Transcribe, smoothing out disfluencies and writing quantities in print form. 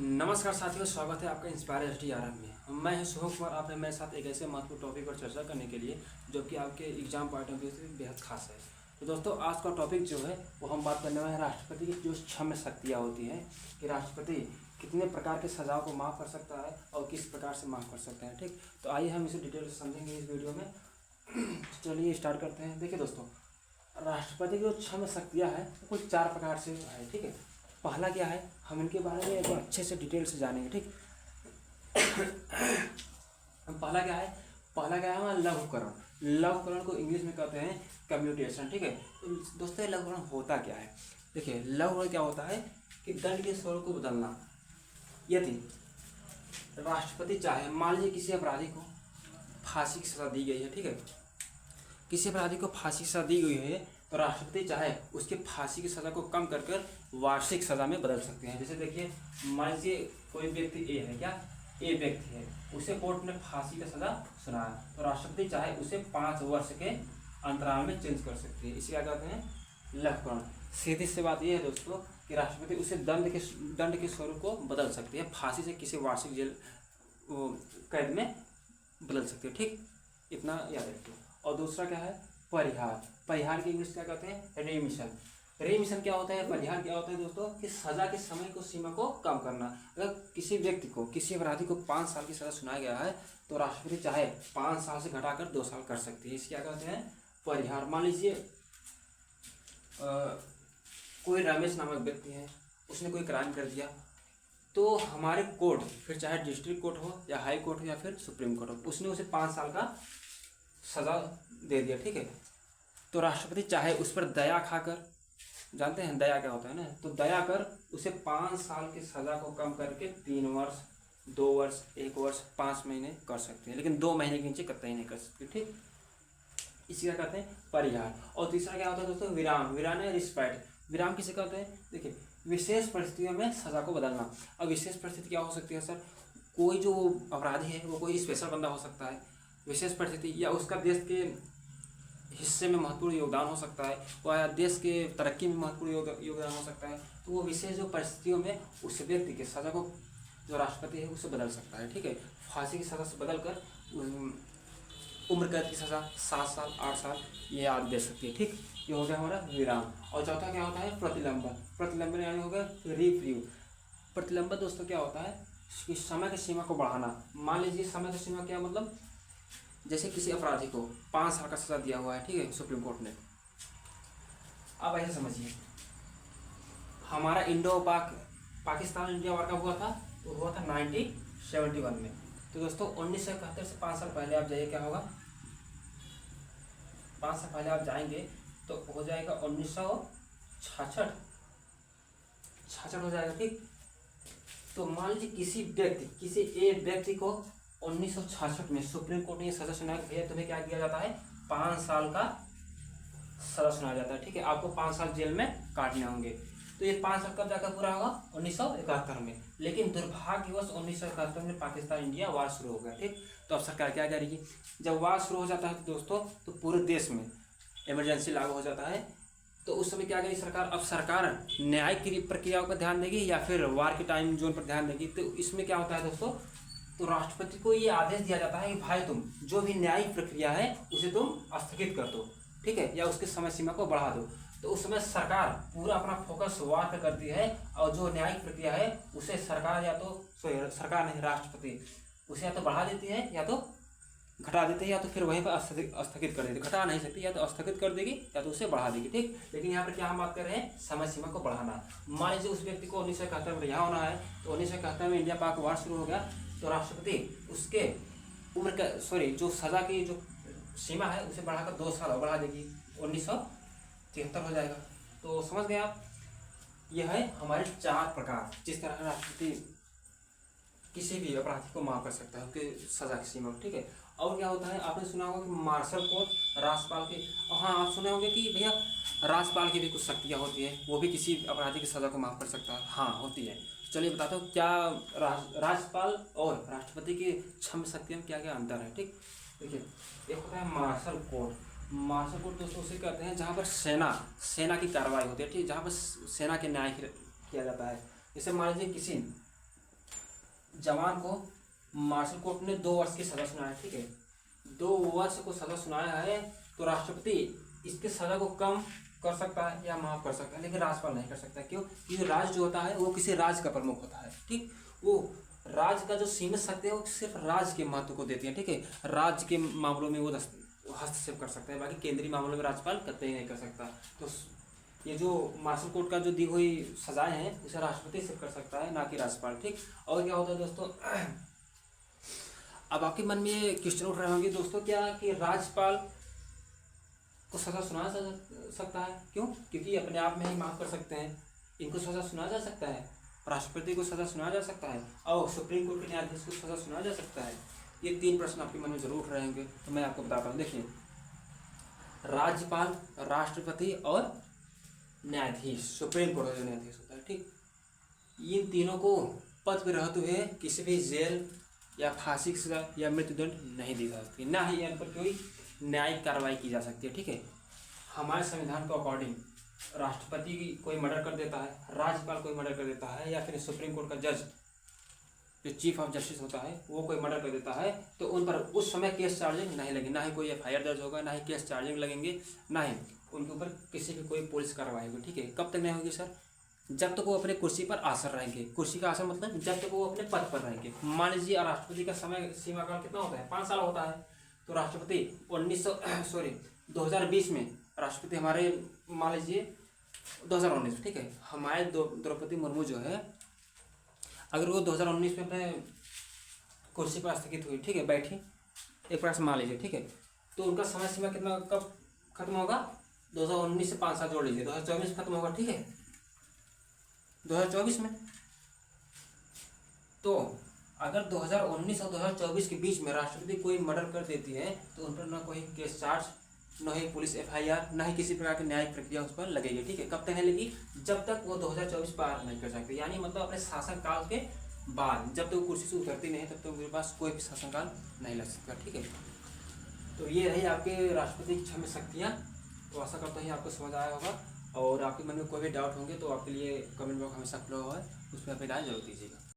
नमस्कार साथियों, स्वागत है आपका इंस्पायर SDRM में। मैं हूं शुभम कुमार। आप हैं मेरे साथ एक ऐसे महत्वपूर्ण टॉपिक पर चर्चा करने के लिए जो कि आपके एग्जाम पॉइंट ऑफ व्यू से बेहद खास है। तो दोस्तों, आज का टॉपिक जो है वो हम बात करने वाले हैं राष्ट्रपति की जो क्षम्य शक्तियाँ होती हैं कि राष्ट्रपति कितने प्रकार के सजाओं को माफ़ कर सकता है और किस प्रकार से माफ़ कर सकते हैं। ठीक, तो आइए हम इसे डिटेल से समझेंगे इस वीडियो में। चलिए स्टार्ट करते हैं। देखिए दोस्तों, राष्ट्रपति की जो क्षम्य शक्तियाँ हैं वो कुल 4 प्रकार से है। ठीक है, पहला क्या है, हम इनके बारे में एक बार अच्छे से डिटेल से जानेंगे। ठीक, पहला क्या है, हमारा लघुकरण। लघुकरण को इंग्लिश में कहते हैं कम्यूटेशन। ठीक है, तो दोस्तों लघुकरण होता क्या है। देखिए, लघुकरण क्या होता है कि दंड के स्वरूप को बदलना। यदि राष्ट्रपति चाहे, मान लीजिए किसी अपराधी को फांसी की सजा दी गई है। ठीक है, किसी अपराधी को फांसी की सजा दी गई है तो राष्ट्रपति चाहे उसके फांसी की सज़ा को कम कर वार्षिक सज़ा में बदल सकते हैं। जैसे देखिए, मान लीजिए कोई व्यक्ति ए है, क्या ए व्यक्ति है, उसे कोर्ट ने फांसी का सज़ा सुनाया तो राष्ट्रपति चाहे उसे 5 वर्ष के अंतराल में चेंज कर सकती है। इसे क्या कहते हैं, लघुकरण। सीधी सी बात यह है दोस्तों कि राष्ट्रपति उसे दंड के स्वरूप को बदल सकती है, फांसी से किसी वार्षिक जेल कैद में बदल सकती है। ठीक, इतना याद रखिए। और दूसरा क्या है, परिहार। परिहार की इंग्लिश क्या कहते हैं, रेमिशन। रेमिशन क्या होता है, परिहार क्या होता है दोस्तों कि सजा के समय को सीमा को कम करना। अगर किसी व्यक्ति को, किसी अपराधी को 5 साल की सजा सुनाया गया है तो राष्ट्रपति चाहे 5 साल से घटाकर 2 साल कर सकती है। इसे क्या कहते हैं, परिहार। मान लीजिए कोई रमेश नामक व्यक्ति है, उसने कोई क्राइम कर दिया तो हमारे कोर्ट, फिर चाहे डिस्ट्रिक्ट कोर्ट हो या हाई कोर्ट हो या फिर सुप्रीम कोर्ट हो, उसने उसे 5 साल का सजा दे दिया। ठीक है, तो राष्ट्रपति चाहे उस पर दया खाकर, जानते हैं दया क्या होता है ना, तो दया कर उसे 5 साल की सजा को कम करके 3 वर्ष, 2 वर्ष, 1 वर्ष, 5 महीने कर सकते हैं, लेकिन 2 महीने के नीचे कतई नहीं कर सकते। ठीक, इसी का कहते हैं परिहार। और तीसरा क्या होता है दोस्तों, विराम। विराम है रिस्पेक्ट। विराम किसे कहते हैं, देखिए विशेष परिस्थितियों में सजा को बदलना। अब विशेष परिस्थिति क्या हो सकती है सर, कोई जो अपराधी है वो कोई स्पेशल बंदा हो सकता है, विशेष परिस्थिति, या उसका देश के हिस्से में महत्वपूर्ण योगदान हो सकता है, या देश के तरक्की में महत्वपूर्ण योगदान हो सकता है। तो वो विशेष जो परिस्थितियों में उस व्यक्ति के सजा को जो राष्ट्रपति है उसे बदल सकता है। ठीक है, फांसी की सजा से बदलकर उम्र कैद की सजा 7 साल, 8 साल ये आदि दे सकती है। ठीक, ये हो गया हमारा विराम। और चौथा क्या होता है, प्रतिलंबन। प्रतिलंबन यानी हो गया रिफ्यू। प्रतिलंबन दोस्तों क्या होता है कि समय की सीमा को बढ़ाना। मान लीजिए समय की सीमा क्या मतलब, जैसे किसी अपराधी को 5 साल का सजा दिया हुआ है, ठीक है, सुप्रीम कोर्ट ने। अब ऐसे समझिए, हमारा इंडो पाकिस्तान इंडिया वार कब हुआ था, तो हुआ था 1971 में। तो दोस्तों 1971 से 5 साल पहले आप जाइए, क्या होगा, 5 साल पहले आप जाएंगे तो हो जाएगा 1966 हो जाएगा। ठीक, तो मान लीजिए किसी एक व्यक्ति को 1966 में सुप्रीम कोर्ट ने सजा सुनाया कि भैया तुम्हें क्या किया जाता है, 5 साल का सजा सुनाया जाता है। ठीक है, आपको 5 साल जेल में काटने होंगे। तो ये 5 साल कब जाकर पूरा होगा, 1971 में। लेकिन दुर्भाग्यवश 1971 में पाकिस्तान इंडिया वार शुरू हो गया। ठीक, तो अब सरकार क्या करेगी, जब वार शुरू हो जाता है तो दोस्तों तो पूरे देश में इमरजेंसी लागू हो जाता है। तो उस समय क्या करेगी सरकार, अब सरकार न्यायिक प्रक्रियाओं पर ध्यान देगी या फिर वार के टाइम जोन पर ध्यान देगी। तो इसमें क्या होता है दोस्तों, तो राष्ट्रपति को ये आदेश दिया जाता है कि भाई तुम जो भी न्यायिक प्रक्रिया है उसे तुम स्थगित कर दो। ठीक है, या उसकी समय सीमा को बढ़ा दो। तो उस समय सरकार पूरा अपना फोकस वार पर करती है और जो न्यायिक प्रक्रिया है उसे सरकार या तो सरकार नहीं, राष्ट्रपति उसे या तो बढ़ा देती है या तो घटा देते हैं, या तो फिर वहीं पर स्थगित कर देती है। घटा नहीं सकती, या तो स्थगित कर देगी या तो उसे बढ़ा देगी। ठीक, लेकिन यहाँ पर क्या हम बात कर रहे हैं, समय सीमा को बढ़ाना। मान लीजिए उस व्यक्ति को 1971 में रिहा होना है, तो 1971 में इंडिया पाक वार शुरू हो गया, तो राष्ट्रपति उसके उम्र का जो सजा की जो सीमा है उसे बढ़ाकर 2 साल बढ़ा देगी, 1973 हो जाएगा। तो समझ गए आप, यह है हमारे 4 प्रकार जिस तरह राष्ट्रपति किसी भी अपराधी को माफ कर सकता है उसके सजा की सीमा। ठीक है, और क्या होता है, आपने सुना होगा कि मार्शल कोर्ट, राज्यपाल के, हाँ आप सुने होंगे कि भैया राज्यपाल की भी कुछ शक्तियाँ होती है, वो भी किसी अपराधी की सजा को माफ कर सकता है। हाँ होती है। चलिए बताता हूँ क्या राज्यपाल और राष्ट्रपति की क्षम्य शक्ति में क्या क्या अंतर है। ठीक, देखिए एक होता है मार्शल कोर्ट। मार्शल कोर्ट दोस्तों उसे कहते हैं जहाँ पर सेना की कार्रवाई होती है। ठीक, जहाँ पर सेना के न्याय किया जाता है। जैसे मान लीजिए किसी जवान को मार्शल कोर्ट ने 2 वर्ष की सजा सुनाया, ठीक है, 2 वर्ष को सजा सुनाया है, तो राष्ट्रपति इसके सजा को कम कर सकता है या माफ कर सकता है, लेकिन राज्यपाल नहीं कर सकता। क्यों? क्योंकि राज्य जो होता है वो किसी राज्य का प्रमुख होता है, ठीक, वो राज्य का जो सीमित शक्ति है वो सिर्फ राज्य के महत्व को देती है, ठीक है, राज्य के मामलों में वो हस्तक्षेप कर सकता है, बाकी केंद्रीय मामलों में राज्यपाल कतई नहीं कर सकता। तो ये जो मार्शल कोर्ट का जो दी हुई सजाएं हैं उसे राष्ट्रपति सिर्फ कर सकता है, ना कि राज्यपाल, ठीक। और क्या होता है दोस्तों, अब आपके मन में ये क्वेश्चन उठ रहे होंगे दोस्तों, क्या कि राज्यपाल को सजा सुना सकता है? क्यों? क्योंकि अपने आप में ही माफ कर सकते हैं, इनको सजा सुना जा सकता है, राष्ट्रपति को सजा सुना जा सकता है, और सुप्रीम कोर्ट के न्यायाधीश को सजा सुना जा सकता है। ये 3 प्रश्न आपके मन में जरूर उठ रहे होंगे, तो मैं आपको बताता हूँ। देखिए, राज्यपाल, राष्ट्रपति और न्यायाधीश, सुप्रीम कोर्ट का जो न्यायाधीश होता है, ठीक, इन तीनों को पद पर रहते हुए किसी भी जेल या फांसी की सजा या मृत्युदंड नहीं दी जा सकती, ना ही इन पर कोई न्यायिक कार्रवाई की जा सकती है, ठीक है। हमारे संविधान के अकॉर्डिंग राष्ट्रपति कोई मर्डर कर देता है, राज्यपाल कोई मर्डर कर देता है, या फिर सुप्रीम कोर्ट का जज जो चीफ ऑफ जस्टिस होता है वो कोई मर्डर कर देता है, तो उन पर उस समय केस चार्जिंग नहीं लगेगी, ना ही कोई FIR दर्ज होगा, ना ही केस चार्जिंग लगेंगे, ना ही उनके ऊपर किसी भी कोई पुलिस कार्रवाई होगी, ठीक है। कब तक नहीं होगी सर? जब तक वो अपने कुर्सी पर आसर रहेंगे। कुर्सी का आसर मतलब जब तक वो अपने पद पर रहेंगे। मान लीजिए राष्ट्रपति का समय सीमा काल कितना होता है? 5 साल होता है। तो राष्ट्रपति 2020 में राष्ट्रपति हमारे, मान लीजिए 2019, ठीक है, हमारे द्रौपदी मुर्मू जो है, अगर वो 2019 में अपने कुर्सी पर स्थगित हुई, ठीक है, बैठी, एक प्रश्न मान लीजिए, ठीक है, तो उनका समय सीमा कितना, कब खत्म होगा? 2019 से 5 साल जोड़ लीजिए, 2024 में खत्म होगा, ठीक है, 2024 में। तो अगर 2019 और 2024 के बीच में राष्ट्रपति कोई मर्डर कर देती है, तो उन पर न कोई केस चार्ज, न ही पुलिस FIR, न ही किसी प्रकार की न्यायिक प्रक्रिया उस पर लगेगी, ठीक है। कब तक नहीं लगी? जब तक वो 2024 पार नहीं कर सकती, यानी मतलब अपने शासनकाल के बाद, जब तक वो कुर्सी से उतरती नहीं तब तक उनके पास कोई भी शासनकाल नहीं लग सकता, ठीक है। तो ये रही आपके राष्ट्रपति की 6 शक्तियाँ। तो आशा करता हूँ आपको समझ आया होगा, और आपके मन में कोई भी डाउट होंगे तो आपके लिए कमेंट बॉक्स हमेशा खुला हुआ है, उसमें अपनी राय जरूर दीजिएगा।